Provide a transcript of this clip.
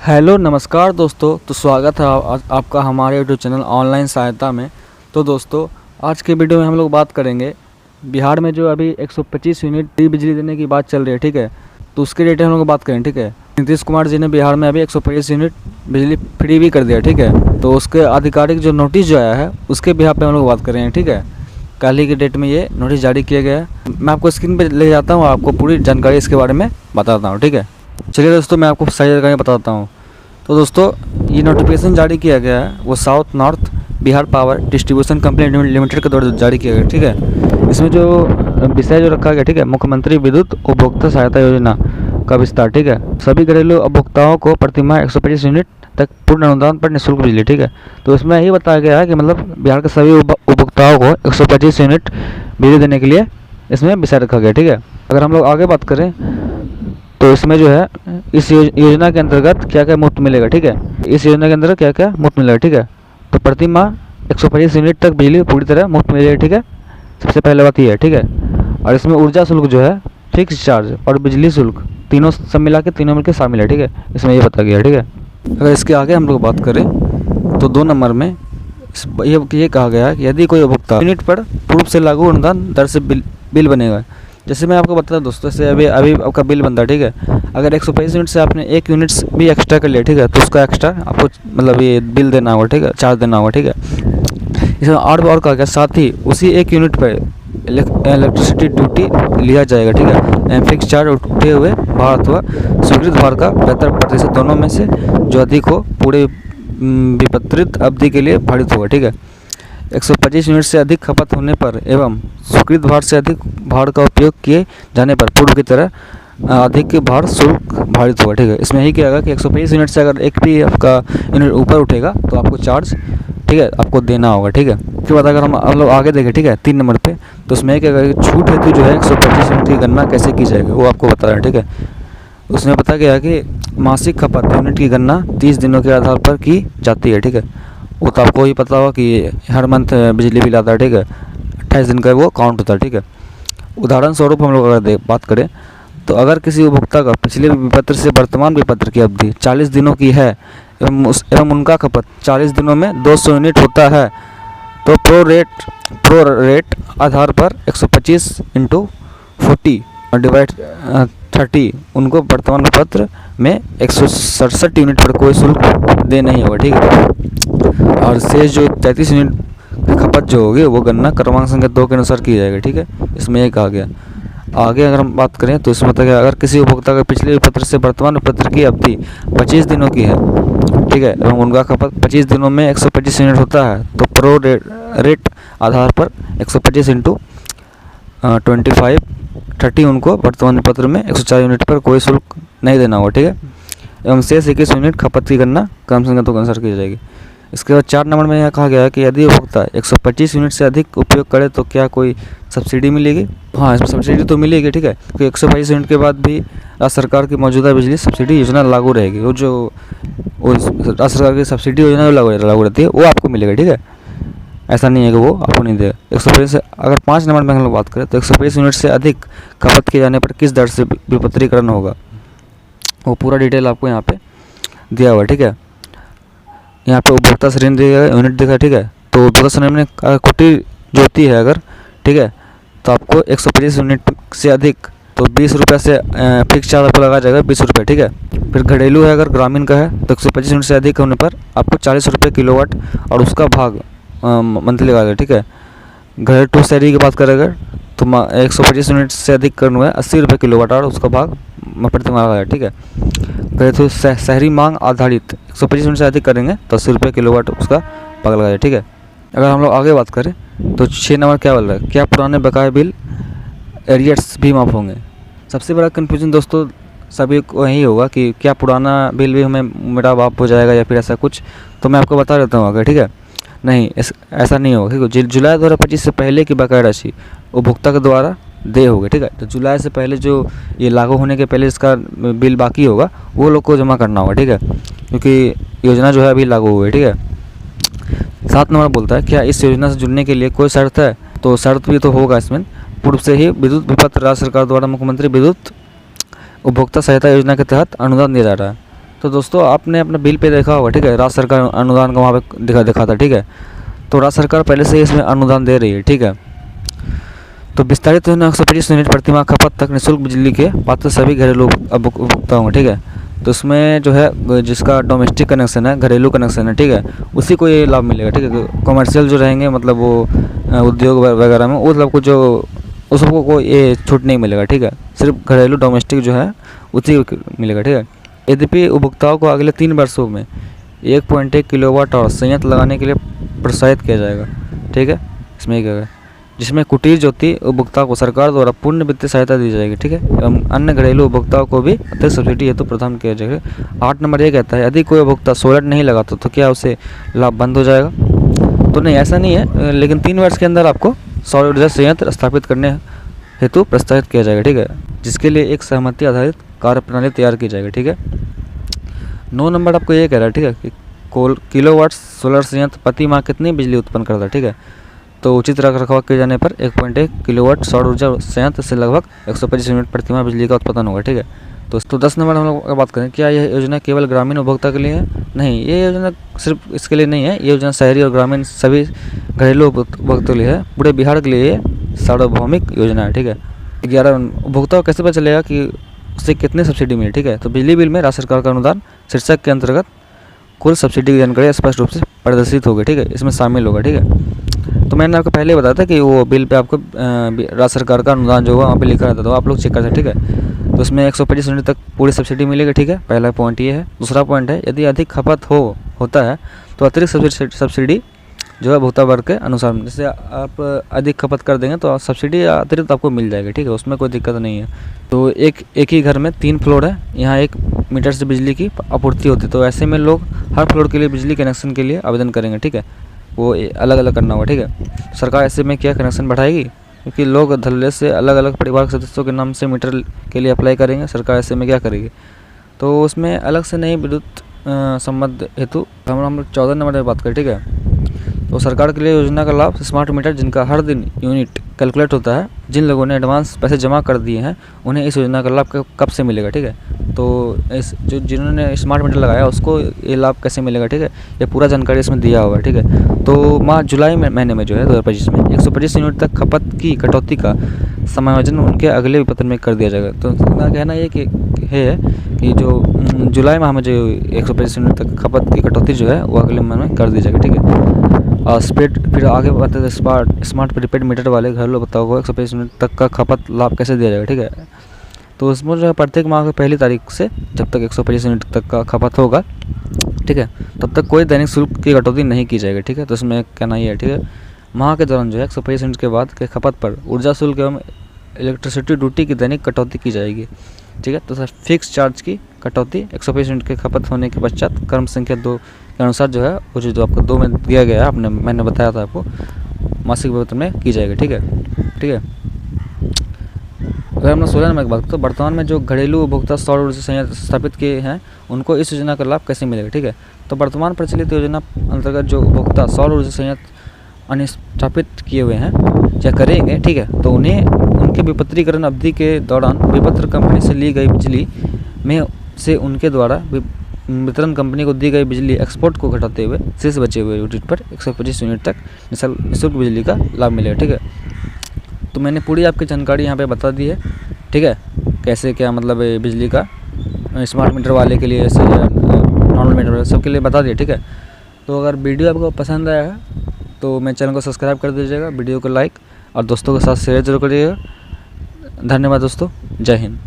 Hello नमस्कार दोस्तों। तो स्वागत है आपका हमारे यूट्यूब चैनल ऑनलाइन सहायता में। तो दोस्तों आज के वीडियो में हम लोग बात करेंगे बिहार में जो अभी 125 यूनिट फ्री बिजली देने की बात चल रही है, ठीक है। तो उसके रिलेटेड हम लोग बात करें, ठीक है। नीतीश कुमार जी ने बिहार में अभी 125 यूनिट बिजली फ्री भी कर दिया, ठीक है। तो उसके आधिकारिक जो नोटिस जो आया है उसके बिहार पे हम लोग बात कर रहे हैं, ठीक है। कल ही के डेट में ये नोटिस जारी किया गया है। मैं आपको स्क्रीन पर ले जाता हूँ, आपको पूरी जानकारी इसके बारे में बताता हूँ, ठीक है। चलिए दोस्तों मैं आपको सही जानकारी बताता हूँ। तो दोस्तों ये नोटिफिकेशन जारी किया गया है वो south north Bihar power distribution company limited के द्वारा जारी किया गया, ठीक है। इसमें जो विषय जो रखा गया, ठीक है, मुख्यमंत्री विद्युत उपभोक्ता सहायता योजना का विस्तार, ठीक है। सभी घरेलू उपभोक्ताओं को प्रतिमाह 125 यूनिट तक पूर्ण अनुदान पर निःशुल्क बिजली, ठीक है। तो इसमें यही बताया गया है कि मतलब बिहार के सभी उपभोक्ताओं को 125 यूनिट बिजली देने के लिए इसमें विषय रखा गया, ठीक है। अगर हम लोग आगे बात करें तो इसमें जो है इस योजना के अंतर्गत क्या क्या मुफ्त मिलेगा, ठीक है। इस योजना के अंतर्गत क्या क्या मुफ्त मिलेगा, ठीक है। तो प्रति माह 125 यूनिट तक बिजली पूरी तरह मुफ्त मिलेगी, ठीक है। सबसे पहले बात ये है, ठीक है। और इसमें ऊर्जा शुल्क जो है फिक्स चार्ज और बिजली शुल्क तीनों सब मिला के तीनों मिलकर शामिल है, ठीक है। इसमें ये बताया गया है, ठीक है। अगर इसके आगे हम लोग बात करें तो 2 नंबर में ये कहा गया है कि यदि कोई उपभोक्ता यूनिट पर पूर्व से लागू अनुदान दर से बिल बनेगा। जैसे मैं आपको बताता दोस्तों, जैसे अभी आपका बिल बनता है, ठीक है। अगर 125 यूनिट से आपने 1 यूनिट भी एक्स्ट्रा कर लिया, ठीक है, तो उसका एक्स्ट्रा आपको मतलब ये बिल देना होगा, ठीक है, चार्ज देना होगा, ठीक है। इसमें और कहा गया साथ ही उसी 1 यूनिट पर इलेक्ट्रिसिटी ड्यूटी लिया जाएगा, ठीक है। फिक्स चार्ज उठे हुए भार अथवा स्वीकृत भार का 75% दोनों में से जो अधिक हो पूरे विपत्रित अवधि के लिए भारित होगा, ठीक है। 125 यूनिट से अधिक खपत होने पर एवं स्वीकृत भार से अधिक भार का उपयोग किए जाने पर पूर्व की तरह अधिक भार शुल्क भारित होगा, ठीक है। इसमें यही कहेगा कि 125 यूनिट से अगर एक भी आपका यूनिट ऊपर उठेगा तो आपको चार्ज, ठीक है, आपको देना होगा, ठीक है। उसके बाद अगर हम लोग आगे देखें, ठीक है, 3 नंबर पे, तो उसमें क्या कहेगा कि छूट हेतु जो है 125 यूनिट की गणना कैसे की जाएगी वो आपको बता रहा है, ठीक है। उसमें बताया गया कि मासिक खपत यूनिट की गणना 30 दिनों के आधार पर की जाती है, ठीक है। वो तो आपको ही पता होगा कि हर मंथ बिजली बिल आता है, ठीक है। 28 दिन का वो काउंट होता है, ठीक है। उदाहरण स्वरूप हम लोग अगर बात करें तो अगर किसी उपभोक्ता का पिछले विपत्र से वर्तमान विपत्र की अवधि 40 दिनों की है एवं उनका खपत 40 दिनों में 200 यूनिट होता है तो प्रो रेट आधार पर 125 × 40 और डिवाइड 30 उनको वर्तमान विपत्र में 167 यूनिट पर कोई शुल्क दे नहीं होगा, ठीक है। और शेष जो 33 यूनिट की खपत जो होगी वो गणना क्रमांक संख्या 2 के अनुसार की जाएगी, ठीक है। इसमें ये कहा गया। आगे अगर हम बात करें तो इसमें बताया अगर किसी उपभोक्ता के पिछले विपत्र से वर्तमान विपत्र की अवधि 25 दिनों की है, ठीक है, एवं उनका खपत 25 दिनों में 125 यूनिट होता है तो प्रो रेट आधार पर 125 × 25 30 उनको वर्तमान विपत्र में 104 यूनिट पर कोई शुल्क नहीं देना होगा, ठीक है। एवं शेष 21 यूनिट खपत की गणना क्रम संख्या 2 के अनुसार की जाएगी। इसके बाद 4 नंबर में यह कहा गया है कि यदि उपभोक्ता 125 यूनिट से अधिक उपयोग करे तो क्या कोई सब्सिडी मिलेगी। हाँ, इसमें सब्सिडी तो मिलेगी, ठीक है, क्योंकि 125 यूनिट के बाद भी राज्य सरकार की मौजूदा बिजली सब्सिडी योजना लागू रहेगी। वो राज्य सरकार की सब्सिडी योजना जो लागू रहती है वो आपको मिलेगा, ठीक है। ऐसा नहीं है कि वो आपको नहीं देगा। 125 से अगर 5 नंबर में हम लोग बात करें तो 125 यूनिट से अधिक खपत किए जाने पर किस दर से विपत्रीकरण होगा वो पूरा डिटेल आपको यहाँ पे दिया हुआ है, ठीक है। यहाँ पे उपभोक्ता श्रेणी दिया यूनिट दिखा, ठीक है। तो उपभोक्ता श्रेणी में कुटीर ज्योति है अगर, ठीक है, तो आपको 125 यूनिट से अधिक तो 20 रुपये से फिक्स चार्ज आपको लगाया जाएगा 20 रुपये, ठीक है। फिर घरेलू है अगर ग्रामीण का है तो 125 यूनिट से अधिक होने पर आपको 40 रुपये किलोवाट और उसका भाग मंथली लगाएगा, ठीक है। घर टू शहरी की बात करें अगर तो 125 यूनिट से अधिक करना है 80 रुपये किलोवाट और उसका भाग प्रति माह लगाएगा, ठीक है। कहे तो शहरी मांग आधारित 125 यूनिट से अधिक करेंगे तो 80 रुपये किलोवाट उसका भाग लगाएगा, ठीक है। अगर हम लोग आगे बात करें तो 6 नंबर क्या बोल रहा है, क्या पुराने बकाया बिल एरियर्स भी माफ़ होंगे। सबसे बड़ा कन्फ्यूजन दोस्तों सभी को यही होगा कि क्या पुराना बिल भी हमें मेरा माफ़ हो जाएगा या फिर ऐसा कुछ। तो मैं आपको बता देता हूँ अगर, ठीक है। नहीं, ऐसा नहीं होगा, ठीक है। जुलाई 2025 से पहले की बकाया राशि उपभोक्ता के द्वारा दे होगा, ठीक है। तो जुलाई से पहले जो ये लागू होने के पहले इसका बिल बाकी होगा वो लोग को जमा करना होगा, ठीक है, क्योंकि योजना जो है अभी लागू हुई है, ठीक है। 7 नंबर बोलता है क्या इस योजना से जुड़ने के लिए कोई शर्त है। तो शर्त भी तो होगा इसमें। पूर्व से ही विद्युत विपत्र राज्य सरकार द्वारा मुख्यमंत्री विद्युत उपभोक्ता सहायता योजना के तहत अनुदान दिया जा रहा है। तो दोस्तों आपने अपना बिल पे देखा होगा, ठीक है, राज्य सरकार अनुदान का वहाँ पे दिखा था, ठीक है। तो राज्य सरकार पहले से ही इसमें अनुदान दे रही है, ठीक है। तो विस्तारित योजना 125 यूनिट प्रतिमाह खपत तक निःशुल्क बिजली के पात्र सभी घरेलू उपभोक्ता होंगे, ठीक है। तो इसमें जो है जिसका डोमेस्टिक कनेक्शन है, घरेलू कनेक्शन है, ठीक है, उसी को ये लाभ मिलेगा, ठीक है। कमर्शियल जो रहेंगे मतलब वो उद्योग वगैरह में वो सबको जो उसको को ये छूट नहीं मिलेगा, ठीक है। सिर्फ घरेलू डोमेस्टिक जो है उसी को मिलेगा, ठीक है। यद्यपि उपभोक्ताओं को अगले 3 वर्षों में 1.1 किलोवाट और संयंत्र लगाने के लिए प्रोत्साहित किया जाएगा, ठीक है। इसमें क्या है, जिसमें कुटीर ज्योति उपभोक्ताओं को सरकार द्वारा पूर्ण वित्तीय सहायता दी जाएगी, ठीक है, एवं अन्य घरेलू उपभोक्ताओं को भी अतिरिक्त सब्सिडी हेतु प्रदान किया जाएगा। 8 नंबर ये कहता है, यदि कोई उपभोक्ता सोलर नहीं लगाता तो क्या उसे लाभ बंद हो जाएगा? तो नहीं, ऐसा नहीं है, लेकिन 3 वर्ष के अंदर आपको सौर ऊर्जा संयंत्र स्थापित करने हेतु प्रोत्साहित किया जाएगा, ठीक है, जिसके लिए एक सहमति आधारित कार्यप्रणाली तैयार की जाएगी, ठीक है। 9 नंबर आपको ये कह रहा है, ठीक है, कि किलोवाट सोलर संयंत्र प्रति माह कितनी बिजली उत्पन्न करता है, ठीक है। तो उचित रखरखाव किए जाने पर 1.1 किलोवाट सौर ऊर्जा संयंत्र से लगभग 125 यूनिट प्रति माह बिजली का उत्पादन होगा, ठीक है। तो 10 नंबर हम लोग बात करें, क्या यह योजना केवल ग्रामीण उपभोक्ता के लिए है? नहीं, ये योजना सिर्फ इसके लिए नहीं है, ये योजना शहरी और ग्रामीण सभी घरेलू उपभोक्ताओं के लिए है। पूरे बिहार के लिए सार्वभौमिक योजना है, ठीक है। 11 उपभोक्ताओं को कैसे पता चलेगा कि उससे कितनी सब्सिडी मिली, ठीक है। तो बिजली बिल में राज्य सरकार का अनुदान शीर्षक के अंतर्गत कुल सब्सिडी की जानकारी स्पष्ट रूप से प्रदर्शित होगी, ठीक है, इसमें शामिल होगा, ठीक है। तो मैंने आपको पहले बताया था कि वो बिल पे आपको राज्य सरकार का अनुदान जो होगा वहाँ पे लिखा रहता था, तो आप लोग चेक कर सकते, ठीक है। तो इसमें 125 यूनिट तक पूरी सब्सिडी मिलेगी, ठीक है, पहला पॉइंट ये है। दूसरा पॉइंट है, यदि अधिक खपत होता है तो अतिरिक्त सब्सिडी जो है भुगतान वर्ग के अनुसार, जैसे आप अधिक खपत कर देंगे तो सब्सिडी अतिरिक्त आपको मिल जाएगी, ठीक है, उसमें कोई दिक्कत नहीं है। तो एक ही घर में 3 फ्लोर है, यहाँ 1 मीटर से बिजली की आपूर्ति होती है, तो ऐसे में लोग हर फ्लोर के लिए बिजली कनेक्शन के लिए आवेदन करेंगे, ठीक है, वो अलग अलग करना होगा, ठीक है। सरकार ऐसे में क्या कनेक्शन बढ़ाएगी, क्योंकि लोग धल्ले से अलग अलग परिवार के सदस्यों के नाम से मीटर के लिए अप्लाई करेंगे, सरकार ऐसे में क्या करेगी, तो उसमें अलग से नहीं विद्युत संबंध हेतु हम 14 नंबर में बात करें, ठीक है। तो सरकार के लिए योजना का लाभ स्मार्ट मीटर जिनका हर दिन यूनिट कैलकुलेट होता है, जिन लोगों ने एडवांस पैसे जमा कर दिए हैं उन्हें इस योजना का लाभ कब से मिलेगा, ठीक है। तो इस जिन्होंने स्मार्ट मीटर लगाया उसको ये लाभ कैसे मिलेगा, ठीक है, ये पूरा जानकारी इसमें दिया हुआ है, ठीक है। तो जुलाई महीने में जो है 2025 में 125 यूनिट तक खपत की कटौती का समायोजन उनके अगले विपत्र में कर दिया जाएगा। तो उनका कहना ये है कि जो जुलाई माह में जो 125 यूनिट तक खपत की कटौती जो है वो अगले माह में कर दी जाएगी, ठीक है। और फिर आगे बढ़ते थे स्मार्ट प्रीपेड मीटर वाले घरेलू उपभोक्ताओं को 125 यूनिट तक का खपत लाभ कैसे दिया जाएगा, ठीक है। तो उसमें जो है प्रत्येक माह की पहली तारीख से जब तक 125 यूनिट तक का खपत होगा, ठीक है, तब तक कोई दैनिक शुल्क की कटौती नहीं की जाएगी, ठीक है। तो इसमें कहना ही है, ठीक है, माह के दौरान जो है 125 यूनिट के बाद के खपत पर ऊर्जा शुल्क एवं इलेक्ट्रिसिटी ड्यूटी की दैनिक कटौती की जाएगी, ठीक है। तो सर फिक्स चार्ज की कटौती 125 यूनिट के खपत होने के पश्चात क्रम संख्या 2 के अनुसार जो है वो जो आपको 2 में दिया गया है, मैंने बताया था आपको, मासिक वेतन में की जाएगी, ठीक है, ठीक है। अगर हम 16 नंबर की बात करें तो वर्तमान में जो घरेलू उपभोक्ता सौर ऊर्जा संयंत्र स्थापित किए हैं उनको इस योजना का लाभ कैसे मिलेगा, ठीक है। तो वर्तमान प्रचलित योजना अंतर्गत जो उपभोक्ता सौर ऊर्जा संयंत्र स्थापित किए हुए हैं या करेंगे, ठीक है, तो उन्हें उनके विपत्रीकरण अवधि के दौरान विपत्र कंपनी से ली गई बिजली में से उनके द्वारा वितरण कंपनी को दी गई बिजली एक्सपोर्ट को घटाते हुए शेष बचे हुए यूनिट पर 125 यूनिट तक निःशुल्क बिजली का लाभ मिलेगा, ठीक है। तो मैंने पूरी आपकी जानकारी यहाँ पे बता दी है, ठीक है, कैसे क्या मतलब बिजली का स्मार्ट मीटर वाले के लिए ऐसे नॉर्मल मीटर वाले सबके लिए बता दिया, ठीक है। तो अगर वीडियो आपको पसंद आया है तो मेरे चैनल को सब्सक्राइब कर दीजिएगा, वीडियो को लाइक और दोस्तों के साथ शेयर जरूर करिएगा। धन्यवाद दोस्तों, जय हिंद।